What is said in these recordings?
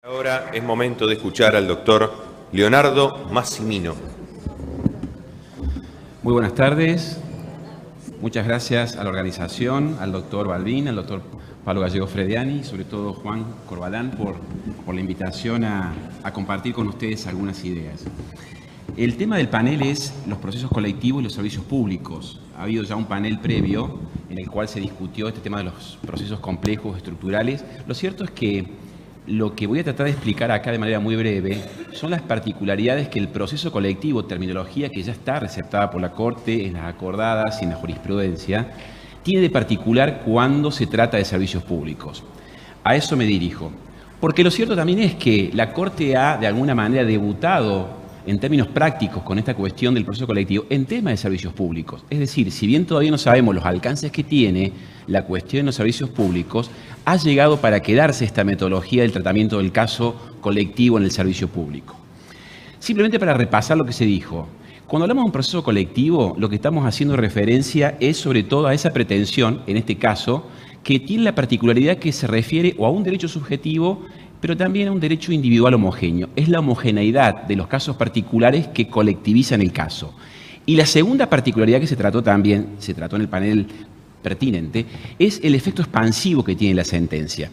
Ahora es momento de escuchar al doctor Leonardo Massimino. Muy buenas tardes. Muchas gracias a la organización, al doctor Balbín, al doctor Pablo Gallego Frediani y sobre todo Juan Corbalán por la invitación a compartir con ustedes algunas ideas. El tema del panel es los procesos colectivos y los servicios públicos. Ha habido ya un panel previo en el cual se discutió este tema de los procesos complejos, estructurales. Lo cierto es que lo que voy a tratar de explicar acá de manera muy breve son las particularidades que el proceso colectivo, terminología que ya está receptada por la Corte en las acordadas y en la jurisprudencia, tiene de particular cuando se trata de servicios públicos. A eso me dirijo. Porque lo cierto también es que la Corte ha, de alguna manera, debutado en términos prácticos con esta cuestión del proceso colectivo en tema de servicios públicos. Es decir, si bien todavía no sabemos los alcances que tiene la cuestión de los servicios públicos, ha llegado para quedarse esta metodología del tratamiento del caso colectivo en el servicio público. Simplemente para repasar lo que se dijo. Cuando hablamos de un proceso colectivo, lo que estamos haciendo referencia es sobre todo a esa pretensión, en este caso, que tiene la particularidad que se refiere o a un derecho subjetivo, pero también a un derecho individual homogéneo. Es la homogeneidad de los casos particulares que colectivizan el caso. Y la segunda particularidad que se trató en el panel pertinente, es el efecto expansivo que tiene la sentencia.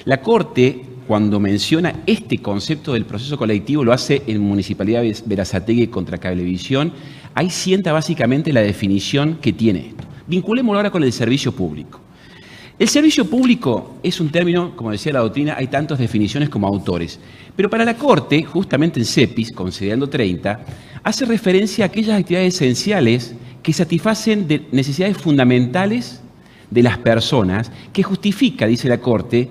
La Corte, cuando menciona este concepto del proceso colectivo, lo hace en Municipalidad Berazategui contra Cablevisión. Ahí sienta básicamente la definición que tiene esto. Vinculémoslo ahora con el servicio público. El servicio público es un término, como decía la doctrina, hay tantas definiciones como autores. Pero para la Corte, justamente en CEPIS, considerando 30, hace referencia a aquellas actividades esenciales que satisfacen de necesidades fundamentales de las personas, que justifica, dice la Corte,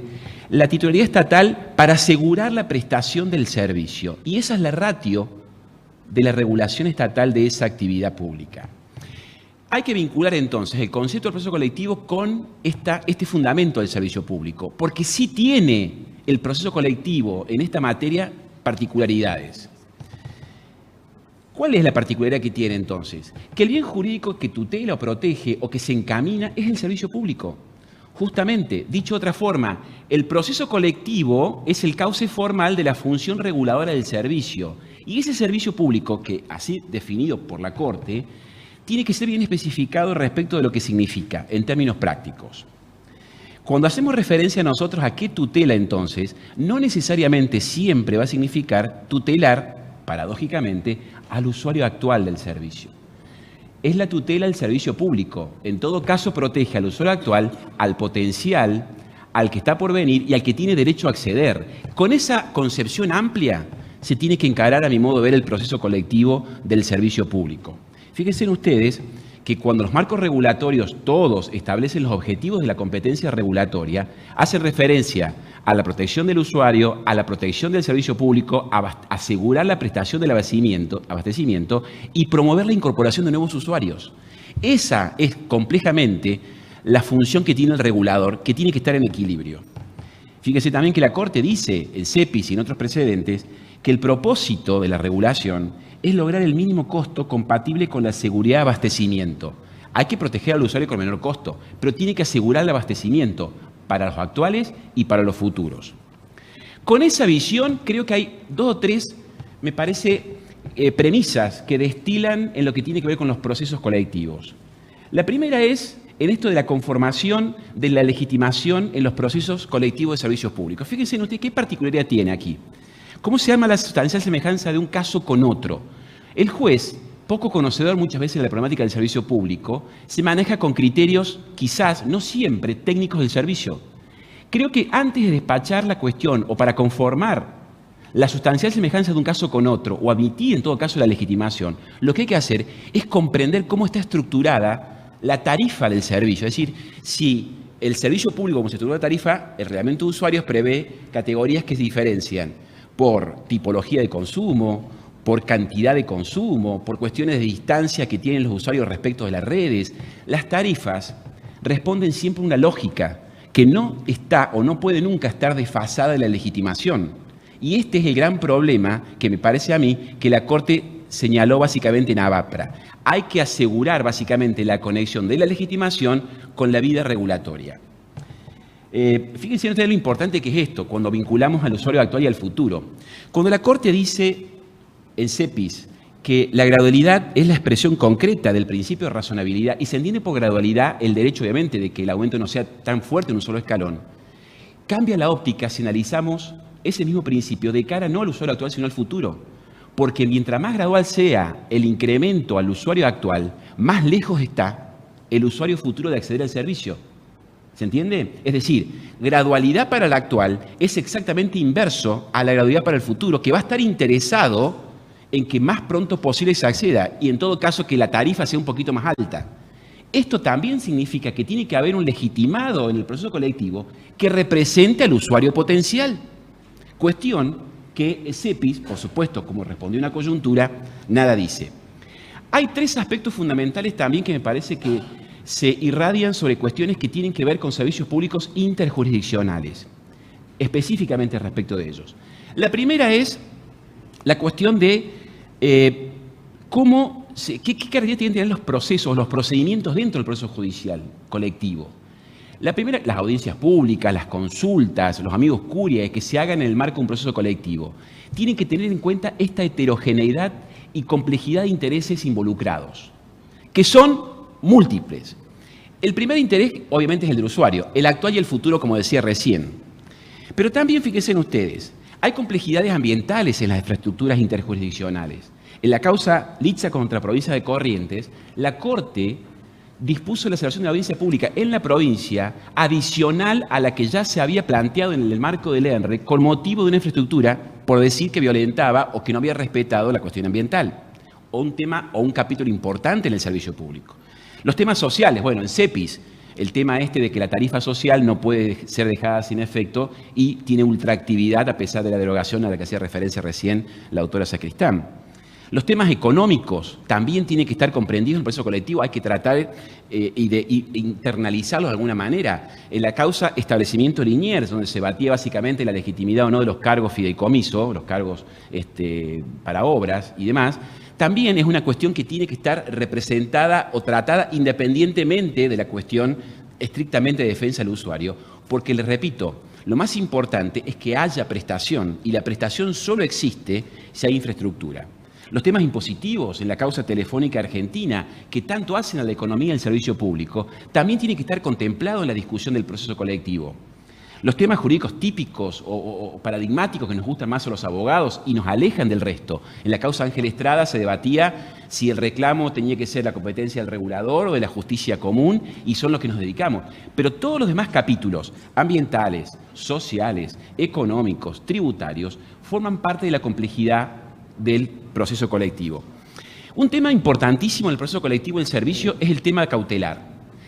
la titularidad estatal para asegurar la prestación del servicio. Y esa es la ratio de la regulación estatal de esa actividad pública. Hay que vincular entonces el concepto del proceso colectivo con este fundamento del servicio público, porque sí tiene el proceso colectivo en esta materia particularidades. ¿Cuál es la particularidad que tiene entonces? Que el bien jurídico que tutela o protege o que se encamina es el servicio público. Justamente, dicho de otra forma, el proceso colectivo es el cauce formal de la función reguladora del servicio. Y ese servicio público, que así definido por la Corte, tiene que ser bien especificado respecto de lo que significa en términos prácticos. Cuando hacemos referencia a nosotros a qué tutela entonces, no necesariamente siempre va a significar tutelar, paradójicamente, al usuario actual del servicio. Es la tutela del servicio público. En todo caso, protege al usuario actual, al potencial, al que está por venir y al que tiene derecho a acceder. Con esa concepción amplia se tiene que encarar, a mi modo de ver, el proceso colectivo del servicio público. Fíjense ustedes que cuando los marcos regulatorios todos establecen los objetivos de la competencia regulatoria, hacen referencia a la protección del usuario, a la protección del servicio público, a asegurar la prestación del abastecimiento y promover la incorporación de nuevos usuarios. Esa es complejamente la función que tiene el regulador, que tiene que estar en equilibrio. Fíjense también que la Corte dice, en CEPIS y en otros precedentes, que el propósito de la regulación es lograr el mínimo costo compatible con la seguridad de abastecimiento. Hay que proteger al usuario con menor costo, pero tiene que asegurar el abastecimiento para los actuales y para los futuros. Con esa visión, creo que hay 2 o 3, me parece, premisas que destilan en lo que tiene que ver con los procesos colectivos. La primera es en esto de la conformación de la legitimación en los procesos colectivos de servicios públicos. Fíjense en usted qué particularidad tiene aquí. ¿Cómo se llama la sustancial semejanza de un caso con otro? El juez, poco conocedor muchas veces de la problemática del servicio público, se maneja con criterios, quizás, no siempre, técnicos del servicio. Creo que antes de despachar la cuestión o para conformar la sustancial semejanza de un caso con otro o admitir en todo caso la legitimación, lo que hay que hacer es comprender cómo está estructurada la tarifa del servicio. Es decir, si el servicio público, como se estructura la tarifa, el reglamento de usuarios prevé categorías que se diferencian por tipología de consumo, por cantidad de consumo, por cuestiones de distancia que tienen los usuarios respecto de las redes. Las tarifas responden siempre a una lógica que no está o no puede nunca estar desfasada de la legitimación. Y este es el gran problema que me parece a mí que la Corte señaló básicamente en ABAPRA. Hay que asegurar básicamente la conexión de la legitimación con la vida regulatoria. Fíjense ustedes lo importante que es esto, cuando vinculamos al usuario actual y al futuro. Cuando la Corte dice en CEPIS que la gradualidad es la expresión concreta del principio de razonabilidad, y se entiende por gradualidad el derecho, obviamente, de que el aumento no sea tan fuerte en un solo escalón, cambia la óptica si analizamos ese mismo principio de cara no al usuario actual, sino al futuro. Porque mientras más gradual sea el incremento al usuario actual, más lejos está el usuario futuro de acceder al servicio. ¿Se entiende? Es decir, gradualidad para el actual es exactamente inverso a la gradualidad para el futuro, que va a estar interesado en que más pronto posible se acceda y en todo caso que la tarifa sea un poquito más alta. Esto también significa que tiene que haber un legitimado en el proceso colectivo que represente al usuario potencial. Cuestión que CEPIS, por supuesto, como respondió una coyuntura, nada dice. Hay tres aspectos fundamentales también que me parece que se irradian sobre cuestiones que tienen que ver con servicios públicos interjurisdiccionales, específicamente respecto de ellos. La primera es la cuestión de qué características tienen que tener los procesos, los procedimientos dentro del proceso judicial colectivo. La primera, las audiencias públicas, las consultas, los amigos curiae que se hagan en el marco de un proceso colectivo, tienen que tener en cuenta esta heterogeneidad y complejidad de intereses involucrados, que son múltiples. El primer interés, obviamente, es el del usuario, el actual y el futuro, como decía recién. Pero también, fíjense en ustedes, hay complejidades ambientales en las infraestructuras interjurisdiccionales. En la causa Litza contra provincia de Corrientes, la Corte dispuso la celebración de la audiencia pública en la provincia adicional a la que ya se había planteado en el marco del ENRE con motivo de una infraestructura por decir que violentaba o que no había respetado la cuestión ambiental, o un tema o un capítulo importante en el servicio público. Los temas sociales, bueno, en CEPIS, el tema de que la tarifa social no puede ser dejada sin efecto y tiene ultraactividad a pesar de la derogación a la que hacía referencia recién la autora Sacristán. Los temas económicos también tienen que estar comprendidos en el proceso colectivo, hay que tratar y internalizarlos de alguna manera. En la causa establecimiento Liniers, donde se batía básicamente la legitimidad o no de los cargos fideicomiso, los cargos para obras y demás, también es una cuestión que tiene que estar representada o tratada independientemente de la cuestión estrictamente de defensa del usuario, porque les repito, lo más importante es que haya prestación, y la prestación solo existe si hay infraestructura. Los temas impositivos en la causa telefónica argentina, que tanto hacen a la economía y al servicio público, también tienen que estar contemplados en la discusión del proceso colectivo. Los temas jurídicos típicos o paradigmáticos que nos gustan más a los abogados y nos alejan del resto. En la causa Ángel Estrada se debatía si el reclamo tenía que ser la competencia del regulador o de la justicia común, y son los que nos dedicamos. Pero todos los demás capítulos, ambientales, sociales, económicos, tributarios, forman parte de la complejidad del proceso colectivo. Un tema importantísimo en el proceso colectivo en servicio es el tema cautelar.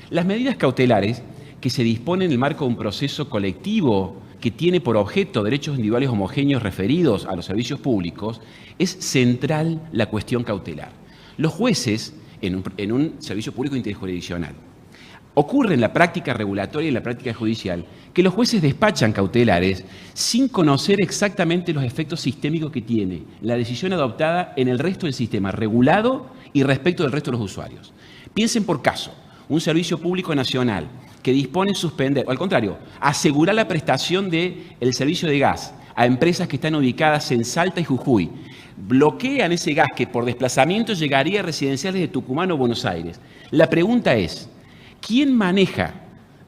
Las medidas cautelares que se disponen en el marco de un proceso colectivo que tiene por objeto derechos individuales homogéneos referidos a los servicios públicos, es central la cuestión cautelar. Los jueces, en un servicio público interjurisdiccional, ocurre en la práctica regulatoria y en la práctica judicial que los jueces despachan cautelares sin conocer exactamente los efectos sistémicos que tiene la decisión adoptada en el resto del sistema regulado y respecto del resto de los usuarios. Piensen por caso, un servicio público nacional que dispone suspender, o al contrario, asegurar la prestación del servicio de gas a empresas que están ubicadas en Salta y Jujuy, bloquean ese gas que por desplazamiento llegaría a residenciales de Tucumán o Buenos Aires. La pregunta es, ¿quién maneja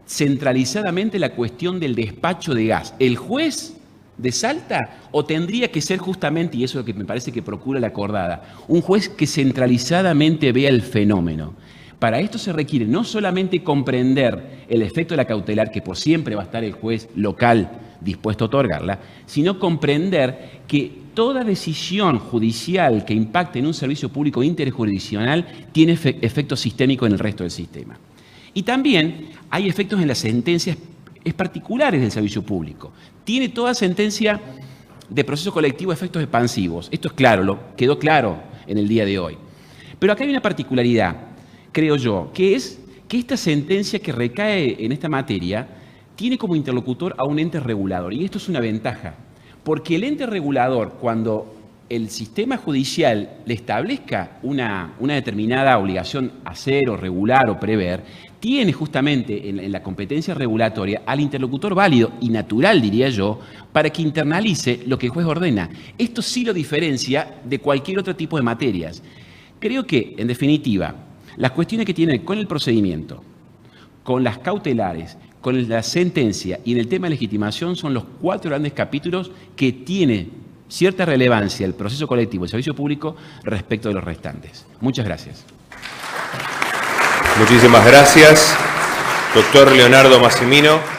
centralizadamente la cuestión del despacho de gas? ¿El juez de Salta? ¿O tendría que ser justamente, y eso es lo que me parece que procura la acordada, un juez que centralizadamente vea el fenómeno? Para esto se requiere no solamente comprender el efecto de la cautelar, que por siempre va a estar el juez local dispuesto a otorgarla, sino comprender que toda decisión judicial que impacte en un servicio público interjurisdiccional tiene efecto sistémico en el resto del sistema. Y también hay efectos en las sentencias particulares del servicio público. Tiene toda sentencia de proceso colectivo efectos expansivos. Esto es claro, quedó claro en el día de hoy. Pero acá hay una particularidad, creo yo, que es que esta sentencia que recae en esta materia tiene como interlocutor a un ente regulador. Y esto es una ventaja, porque el ente regulador, cuando el sistema judicial le establezca una determinada obligación hacer o regular o prever, tiene justamente en la competencia regulatoria al interlocutor válido y natural, diría yo, para que internalice lo que el juez ordena. Esto sí lo diferencia de cualquier otro tipo de materias. Creo que, en definitiva, las cuestiones que tienen con el procedimiento, con las cautelares, con la sentencia y en el tema de legitimación son los 4 grandes capítulos que tiene cierta relevancia el proceso colectivo y el servicio público respecto de los restantes. Muchas gracias. Muchísimas gracias, doctor Leonardo Massimino.